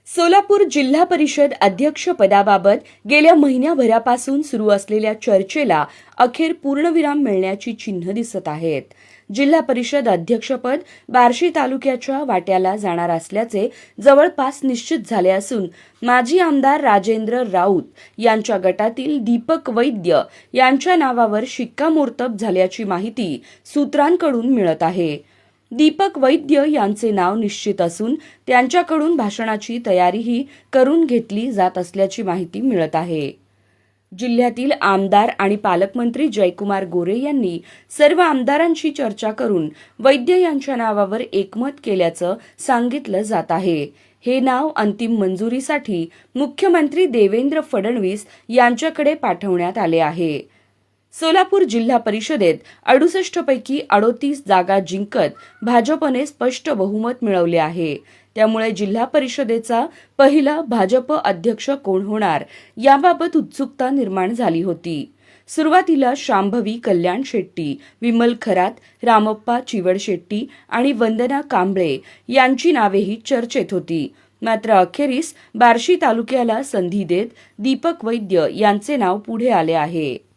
सोलापूर जिल्हा परिषद अध्यक्षपदाबाबत गेल्या महिन्याभरापासून सुरू असलेल्या चर्चेला अखेर पूर्णविराम मिळण्याची चिन्ह दिसत आहेत. जिल्हा परिषद अध्यक्षपद बार्शी तालुक्याच्या वाट्याला जाणार असल्याचे जवळपास निश्चित झाले असून माजी आमदार राजेंद्र राऊत यांच्या गटातील दीपक वैद्य यांच्या नावावर शिक्कामोर्तब झाल्याची माहिती सूत्रांकडून मिळत आहे. दीपक वैद्य यांचे नाव निश्चित असून त्यांच्याकडून भाषणाची तयारीही करून घेतली जात असल्याची माहिती मिळत आहे. जिल्ह्यातील आमदार आणि पालकमंत्री जयकुमार गोरे यांनी सर्व आमदारांशी चर्चा करून वैद्य यांच्या नावावर एकमत केल्याचं सांगितलं जात आहे. हे नाव अंतिम मंजुरीसाठी मुख्यमंत्री देवेंद्र फडणवीस यांच्याकडे पाठवण्यात आले आहे. सोलापूर जिल्हा परिषदेत 68 पैकी 38 जागा जिंकत भाजपने स्पष्ट बहुमत मिळवले आहे. त्यामुळे जिल्हा परिषदेचा पहिला भाजप अध्यक्ष कोण होणार याबाबत उत्सुकता निर्माण झाली होती. सुरुवातीला शांभवी कल्याण शेट्टी, विमल खरात, रामप्पा चिवडशेट्टी आणि वंदना कांबळे यांची नावेही चर्चेत होती. मात्र अखेरीस बार्शी तालुक्याला संधी देत दीपक वैद्य यांचे नाव पुढे आले आहे.